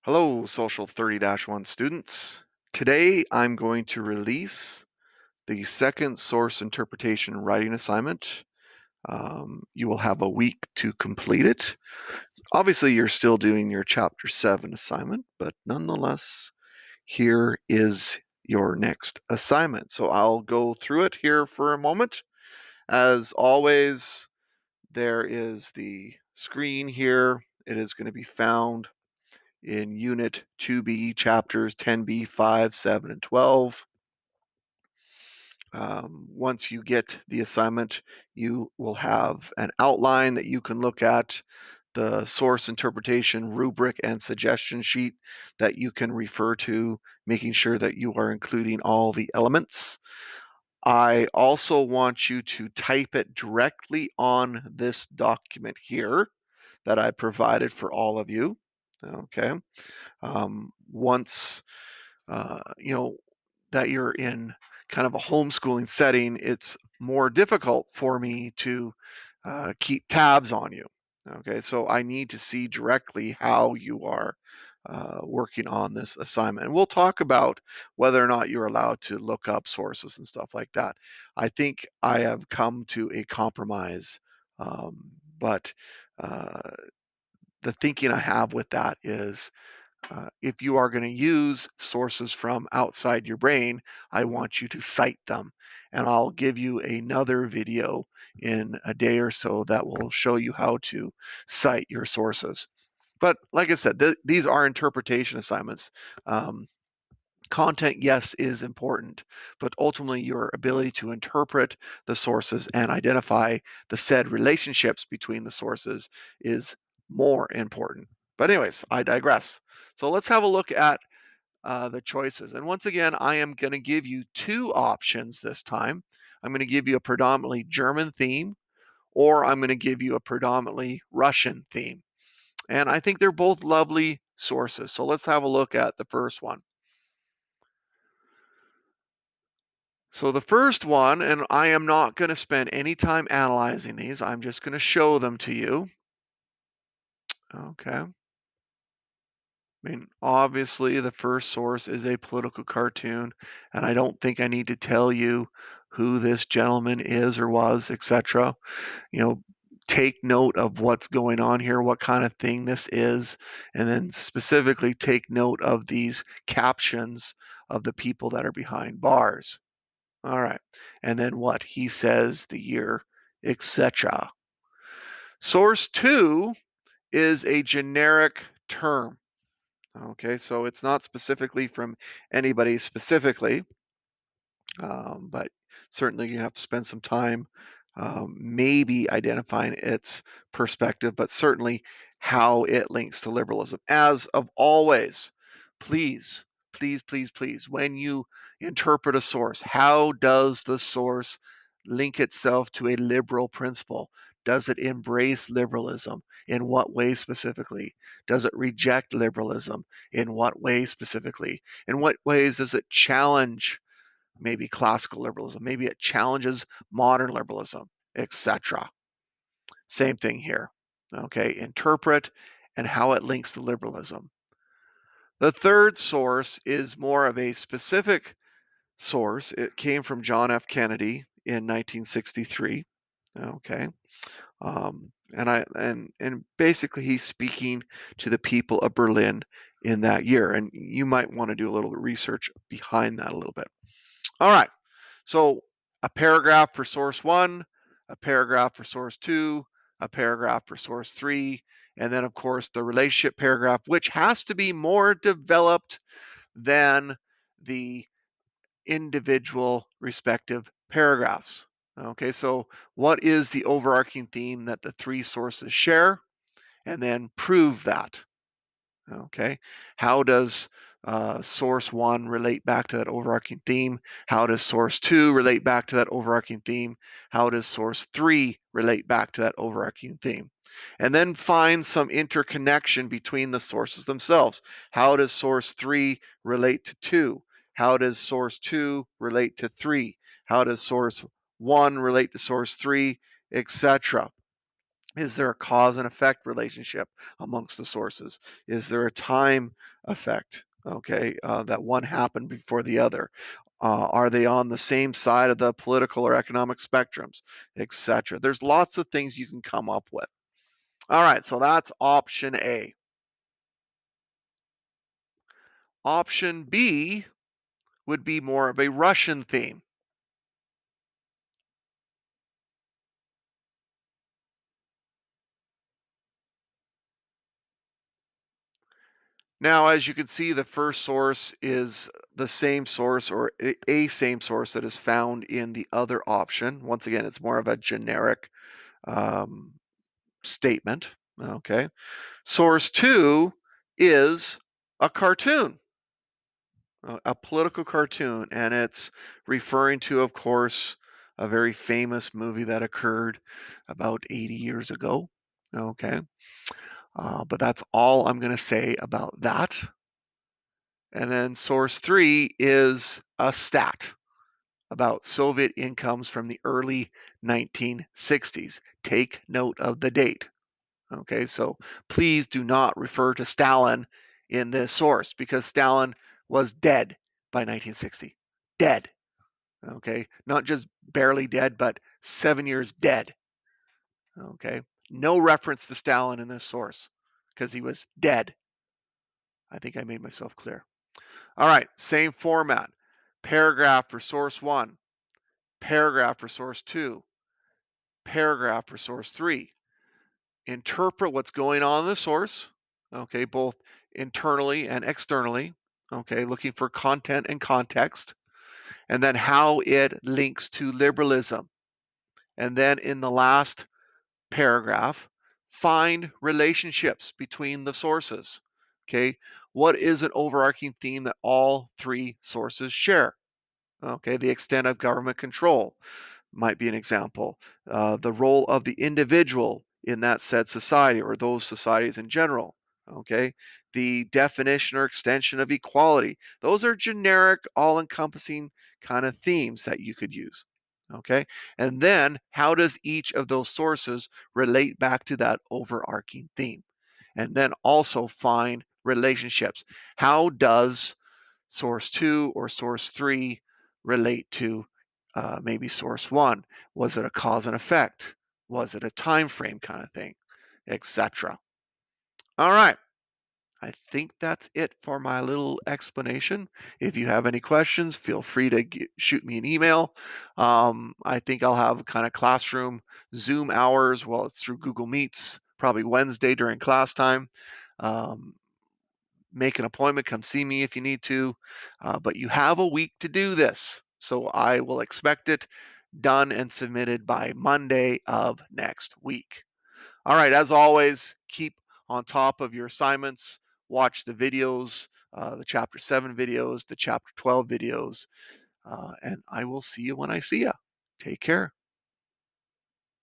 Hello, Social 30-1 students. Today I'm going to release the second source interpretation writing assignment. You will have a week to complete it. Obviously, you're still doing your Chapter 7 assignment, but nonetheless, here is your next assignment. So I'll go through it here for a moment. As always, there is the screen here. It is going to be found in Unit 2B, Chapters 10B, 5, 7, and 12. Once you get the assignment, you will have an outline that you can look at, the source interpretation rubric and suggestion sheet that you can refer to, making sure that you are including all the elements. I also want you to type it directly on this document here that I provided for all of you. Okay. Once you know that you're in kind of a homeschooling setting, it's more difficult for me to keep tabs on you. Okay, so I need to see directly how you are working on this assignment. And we'll talk about whether or not you're allowed to look up sources and stuff like that. I think I have come to a compromise, but uh, the thinking I have with that is if you are going to use sources from outside your brain, I want you to cite them. And I'll give you another video in a day or so that will show you how to cite your sources. But like I said, these are interpretation assignments. Content, yes, is important, but ultimately your ability to interpret the sources and identify the said relationships between the sources is more important. But anyways, I digress. So let's have a look at the choices. And once again, I am going to give you two options this time. I'm going to give you a predominantly German theme, or I'm going to give you a predominantly Russian theme. And I think they're both lovely sources. So let's have a look at the first one. So the first one, and I am not going to spend any time analyzing these, I'm just going to show them to you. Okay. I mean, obviously, the first source is a political cartoon, and I don't think I need to tell you who this gentleman is or was, etc. You know, take note of what's going on here, what kind of thing this is, and then specifically take note of these captions of the people that are behind bars. All right. And then what he says, the year, etc. Source 2 is a generic term. Okay, so it's not specifically from anybody specifically, but certainly you have to spend some time maybe identifying its perspective, but certainly how it links to liberalism. As of always, please, please, please, please, when you interpret a source, how does the source link itself to a liberal principle? Does it embrace liberalism? In what way specifically? Does it reject liberalism? In what way specifically? In what ways does it challenge maybe classical liberalism? Maybe it challenges modern liberalism, etc. Same thing here. Okay, interpret and how it links to liberalism. The third source is more of a specific source. It came from John F. Kennedy in 1963. Okay. And basically he's speaking to the people of Berlin in that year. And you might want to do a little bit of research behind that a little bit. All right. So a paragraph for source 1, a paragraph for source 2, a paragraph for source 3, and then of course the relationship paragraph, which has to be more developed than the individual respective paragraphs. Okay, so what is the overarching theme that the three sources share? And then prove that. Okay, how does source 1 relate back to that overarching theme? How does source 2 relate back to that overarching theme? How does source 3 relate back to that overarching theme? And then find some interconnection between the sources themselves. How does source 3 relate to 2? How does source 2 relate to 3? How does source 1 relate to source 3, etc.? Is there a cause and effect relationship amongst the sources? Is there a time effect? Okay, that one happened before the other. Are they on the same side of the political or economic spectrums, etc.? There's lots of things you can come up with. All right, so that's option A. Option B would be more of a Russian theme. Now, as you can see, the first source is the same source or a same source that is found in the other option. Once again, it's more of a generic um, statement. Okay. Source two is a cartoon, a political cartoon, and it's referring to, of course, a very famous movie that occurred about 80 years ago. Okay. But that's all I'm going to say about that. And then source three is a stat about Soviet incomes from the early 1960s. Take note of the date. Okay, so please do not refer to Stalin in this source because Stalin was dead by 1960. Dead. Okay, not just barely dead, but 7 years dead. Okay, no reference to Stalin in this source because he was dead. I think I made myself clear. All right, same format. Paragraph for source one, paragraph for source two, paragraph for source three. Interpret what's going on in the source, okay, both internally and externally, okay, looking for content and context, and then how it links to liberalism. And then in the last paragraph, find relationships between the sources. Okay, what is an overarching theme that all three sources share? Okay, the extent of government control might be an example. The role of the individual in that said society or those societies in general. Okay, the definition or extension of equality. Those are generic, all encompassing kind of themes that you could use. Okay, and then how does each of those sources relate back to that overarching theme? And then also find relationships. How does source two or source three relate to maybe source one? Was it a cause and effect? Was it a time frame kind of thing, etc.? All right. I think that's it for my little explanation. If you have any questions, feel free to shoot me an email. I think I'll have kind of classroom Zoom hours. Well, it's through Google Meets, probably Wednesday during class time. Um, Make an appointment, come see me if you need to. But you have a week to do this. So I will expect it done and submitted by Monday of next week. All right, as always, keep on top of your assignments, watch the videos, the chapter 7 videos, the chapter 12 videos, and I will see you when I see you. Take care.